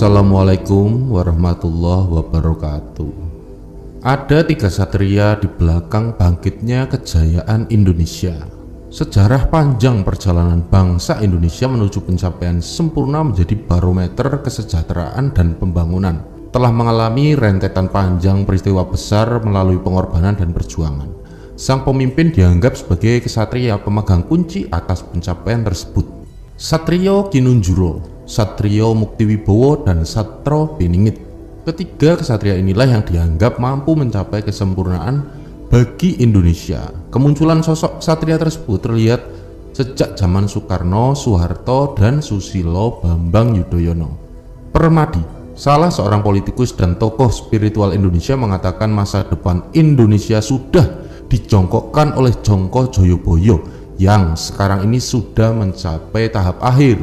Assalamualaikum warahmatullahi wabarakatuh. Ada tiga satria di belakang bangkitnya kejayaan Indonesia. Sejarah panjang perjalanan bangsa Indonesia menuju pencapaian sempurna menjadi barometer kesejahteraan dan pembangunan. Telah mengalami rentetan panjang peristiwa besar melalui pengorbanan dan perjuangan. Sang pemimpin dianggap sebagai kesatria pemegang kunci atas pencapaian tersebut. Satrio Kinunjuro, Satrio Muktiwibowo, dan Satrio Piningit. Ketiga kesatria inilah yang dianggap mampu mencapai kesempurnaan bagi Indonesia. Kemunculan sosok satria tersebut terlihat sejak zaman Soekarno, Soeharto, dan Susilo Bambang Yudhoyono. Permadi, salah seorang politikus dan tokoh spiritual Indonesia, mengatakan masa depan Indonesia sudah dijongkokkan oleh Jongko Joyoboyo yang sekarang ini sudah mencapai tahap akhir.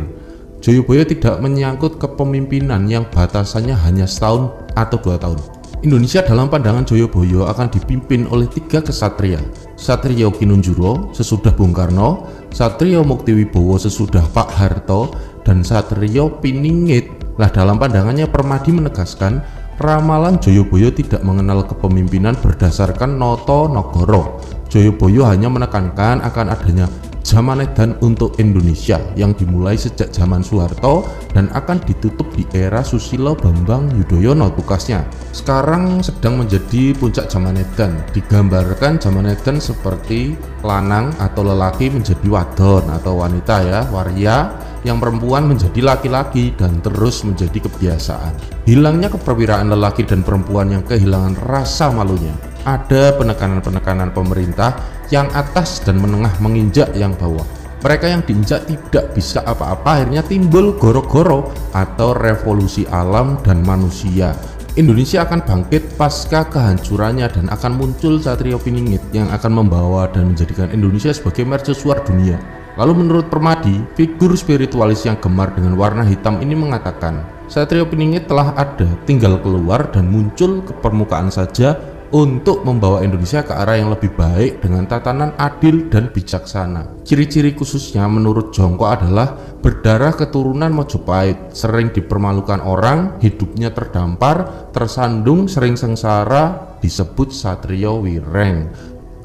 Joyoboyo tidak menyangkut kepemimpinan yang batasannya hanya setahun atau 2 tahun. Indonesia dalam pandangan Joyoboyo akan dipimpin oleh tiga kesatria: Satrio Kinunjuro sesudah Bung Karno, Satrio Muktiwibowo sesudah Pak Harto, dan Satrio Piningit. Lah, dalam pandangannya Permadi menegaskan ramalan Joyoboyo tidak mengenal kepemimpinan berdasarkan Noto Nagoro. Joyoboyo hanya menekankan akan adanya zaman edan untuk Indonesia yang dimulai sejak zaman Soeharto dan akan ditutup di era Susilo Bambang Yudhoyono, tukasnya. Sekarang sedang menjadi puncak zaman edan. Digambarkan zaman edan seperti lanang atau lelaki menjadi wadon atau wanita ya, waria, yang perempuan menjadi laki-laki dan terus menjadi kebiasaan. Hilangnya keperwiraan lelaki dan perempuan yang kehilangan rasa malunya. Ada penekanan-penekanan pemerintah yang atas dan menengah menginjak yang bawah. Mereka yang diinjak tidak bisa apa-apa, akhirnya timbul goro-goro atau revolusi alam dan manusia. Indonesia akan bangkit pasca kehancurannya dan akan muncul Satrio Piningit yang akan membawa dan menjadikan Indonesia sebagai mercusuar dunia. Lalu menurut Permadi, figur spiritualis yang gemar dengan warna hitam ini mengatakan Satrio Piningit telah ada, tinggal keluar dan muncul ke permukaan saja untuk membawa Indonesia ke arah yang lebih baik dengan tatanan adil dan bijaksana. Ciri-ciri khususnya menurut Jongko adalah berdarah keturunan Mojopahit, sering dipermalukan orang, hidupnya terdampar, tersandung, sering sengsara, disebut Satrio Wireng.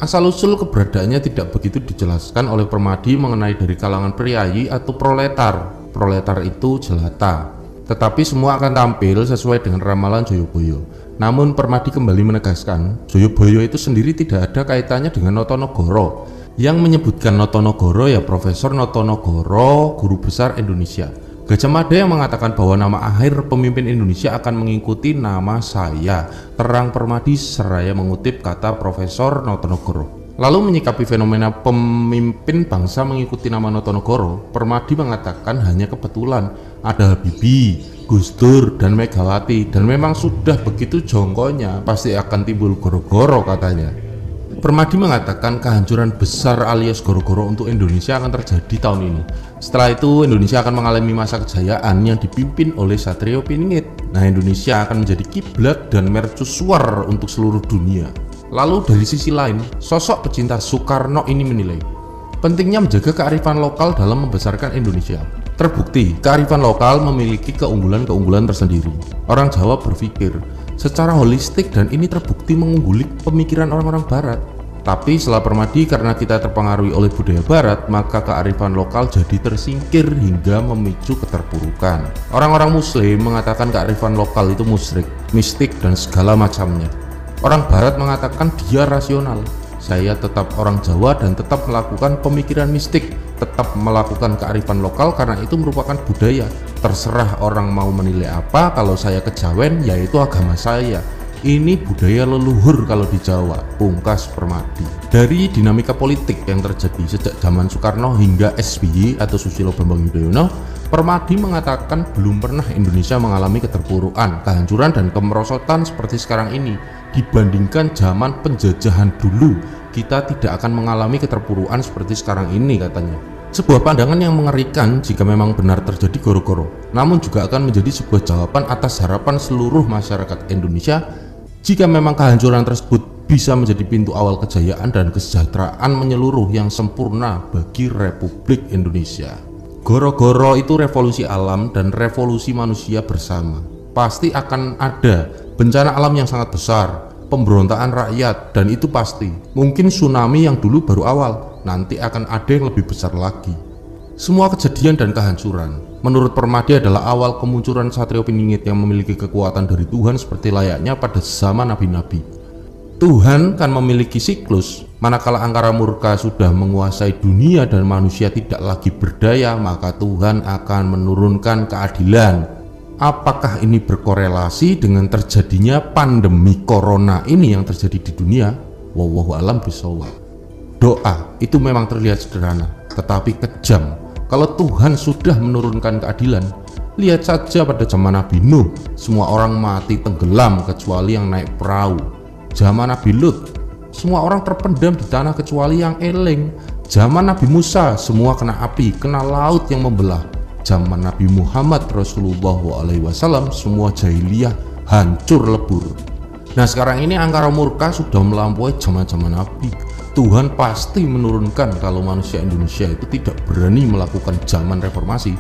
Asal-usul keberadaannya tidak begitu dijelaskan oleh Permadi mengenai dari kalangan priayi atau proletar. Proletar itu jelata. Tetapi semua akan tampil sesuai dengan ramalan Joyoboyo. Namun Permadi kembali menegaskan, Joyoboyo itu sendiri tidak ada kaitannya dengan Noto Nagoro. Yang menyebutkan Noto Nagoro ya Profesor Noto Nagoro, guru besar Indonesia. Gajah Mada yang mengatakan bahwa nama akhir pemimpin Indonesia akan mengikuti nama saya. Terang Permadi seraya mengutip kata Profesor Noto Nagoro. Lalu menyikapi fenomena pemimpin bangsa mengikuti nama Noto Nagoro, Permadi mengatakan hanya kebetulan ada Habibie, Gus Dur, dan Megawati, dan memang sudah begitu jongkonya pasti akan timbul goro-goro katanya. Permadi mengatakan kehancuran besar alias goro-goro untuk Indonesia akan terjadi tahun ini. Setelah itu Indonesia akan mengalami masa kejayaan yang dipimpin oleh Satrio Piningit. Nah, Indonesia akan menjadi kiblat dan mercusuar untuk seluruh dunia. Lalu dari sisi lain, sosok pecinta Soekarno ini menilai pentingnya menjaga kearifan lokal dalam membesarkan Indonesia. Terbukti, kearifan lokal memiliki keunggulan-keunggulan tersendiri. Orang Jawa berpikir secara holistik dan ini terbukti mengungguli pemikiran orang-orang Barat. Tapi setelah Permadi, karena kita terpengaruhi oleh budaya Barat, maka kearifan lokal jadi tersingkir hingga memicu keterpurukan. Orang-orang Muslim mengatakan kearifan lokal itu musyrik, mistik, dan segala macamnya. Orang Barat mengatakan dia rasional. Saya tetap orang Jawa dan tetap melakukan pemikiran mistik, tetap melakukan kearifan lokal karena itu merupakan budaya. Terserah orang mau menilai apa, kalau saya kejawen yaitu agama saya. Ini budaya leluhur kalau di Jawa, pungkas Permadi. Dari dinamika politik yang terjadi sejak zaman Soekarno hingga SBY atau Susilo Bambang Yudhoyono, Permadi mengatakan belum pernah Indonesia mengalami keterpurukan, kehancuran, dan kemerosotan seperti sekarang ini. Dibandingkan zaman penjajahan dulu, kita tidak akan mengalami keterpurukan seperti sekarang ini katanya. Sebuah pandangan yang mengerikan jika memang benar terjadi goro-goro, namun juga akan menjadi sebuah jawaban atas harapan seluruh masyarakat Indonesia jika memang kehancuran tersebut bisa menjadi pintu awal kejayaan dan kesejahteraan menyeluruh yang sempurna bagi Republik Indonesia. Goro-goro itu revolusi alam dan revolusi manusia bersama. Pasti akan ada bencana alam yang sangat besar, pemberontakan rakyat, dan itu pasti. Mungkin tsunami yang dulu baru awal, nanti akan ada yang lebih besar lagi. Semua kejadian dan kehancuran menurut Permadi adalah awal kemunculan Satrio Piningit yang memiliki kekuatan dari Tuhan seperti layaknya pada zaman nabi-nabi. Tuhan kan memiliki siklus, manakala angkara murka sudah menguasai dunia dan manusia tidak lagi berdaya, maka Tuhan akan menurunkan keadilan. Apakah ini berkorelasi dengan terjadinya pandemi corona ini yang terjadi di dunia? Wallahu a'lam bishawab. Doa itu memang terlihat sederhana, tetapi kejam. Kalau Tuhan sudah menurunkan keadilan, lihat saja pada zaman Nabi Nuh, semua orang mati tenggelam kecuali yang naik perahu. Zaman Nabi Lut, semua orang terpendam di tanah kecuali yang eling. Zaman Nabi Musa, semua kena api, kena laut yang membelah. Zaman Nabi Muhammad Rasulullah SAW, semua jahiliyah hancur lebur. Nah sekarang ini angkara murka sudah melampaui zaman-zaman Nabi. Tuhan pasti menurunkan kalau manusia Indonesia itu tidak berani melakukan zaman reformasi.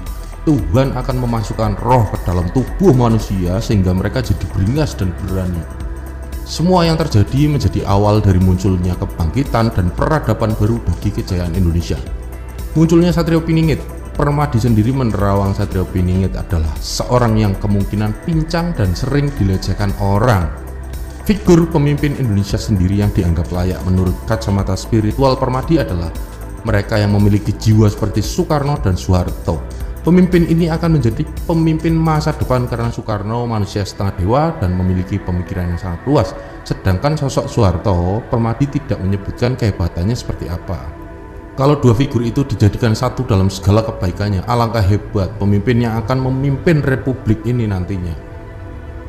Tuhan akan memasukkan roh ke dalam tubuh manusia sehingga mereka jadi beringas dan berani. Semua yang terjadi menjadi awal dari munculnya kebangkitan dan peradaban baru bagi kejayaan Indonesia. Munculnya Satrio Piningit, Permadi sendiri menerawang Satrio Piningit adalah seorang yang kemungkinan pincang dan sering dilecehkan orang. Figur pemimpin Indonesia sendiri yang dianggap layak menurut kacamata spiritual Permadi adalah mereka yang memiliki jiwa seperti Soekarno dan Soeharto. Pemimpin ini akan menjadi pemimpin masa depan karena Soekarno manusia setengah dewa dan memiliki pemikiran yang sangat luas. Sedangkan sosok Soeharto, Permadi tidak menyebutkan kehebatannya seperti apa. Kalau dua figur itu dijadikan satu dalam segala kebaikannya, alangkah hebat pemimpin yang akan memimpin republik ini nantinya.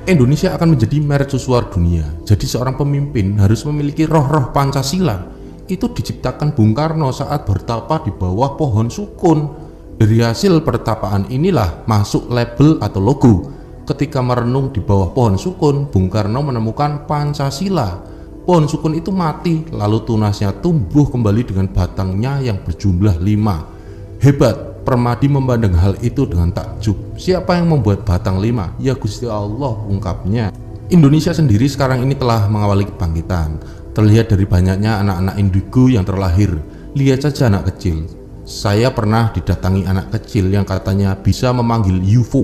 Indonesia akan menjadi mercusuar dunia. Jadi seorang pemimpin harus memiliki roh-roh Pancasila. Itu diciptakan Bung Karno saat bertapa di bawah pohon sukun. Dari hasil pertapaan inilah masuk label atau logo. Ketika merenung di bawah pohon sukun, Bung Karno menemukan Pancasila. Pohon sukun itu mati, lalu tunasnya tumbuh kembali dengan batangnya yang berjumlah 5. Hebat, Permadi memandang hal itu dengan takjub. Siapa yang membuat batang 5? Ya Gusti Allah, ungkapnya. Indonesia sendiri sekarang ini telah mengawali kebangkitan. Terlihat dari banyaknya anak-anak indigo yang terlahir. Lihat saja anak kecil. Saya pernah didatangi anak kecil yang katanya bisa memanggil UFO.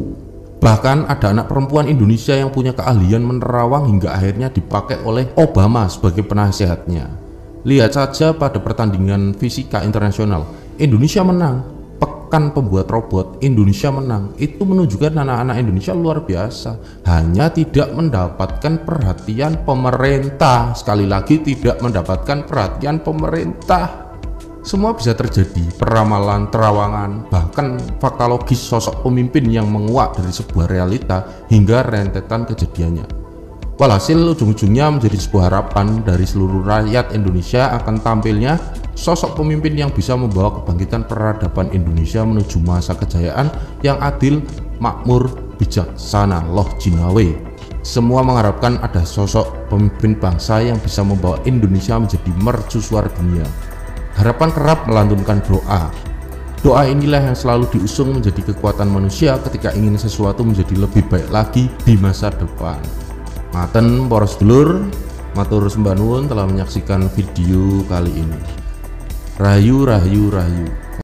Bahkan ada anak perempuan Indonesia yang punya keahlian menerawang hingga akhirnya dipakai oleh Obama sebagai penasehatnya. Lihat saja pada pertandingan fisika internasional, Indonesia menang. Pekan pembuat robot, Indonesia menang. Itu menunjukkan anak-anak Indonesia luar biasa. Hanya tidak mendapatkan perhatian pemerintah. Sekali lagi tidak mendapatkan perhatian pemerintah. Semua bisa terjadi, peramalan, terawangan, bahkan fakta logis sosok pemimpin yang menguak dari sebuah realita hingga rentetan kejadiannya. Walhasil ujung-ujungnya menjadi sebuah harapan dari seluruh rakyat Indonesia akan tampilnya sosok pemimpin yang bisa membawa kebangkitan peradaban Indonesia menuju masa kejayaan yang adil, makmur, bijaksana, loh jinawe. Semua mengharapkan ada sosok pemimpin bangsa yang bisa membawa Indonesia menjadi mercusuar dunia. Harapan kerap melantunkan doa. Doa inilah yang selalu diusung menjadi kekuatan manusia ketika ingin sesuatu menjadi lebih baik lagi di masa depan. Maten para sedulur, matur sembah nuwun telah menyaksikan video kali ini. Rahayu, rahayu, rahayu.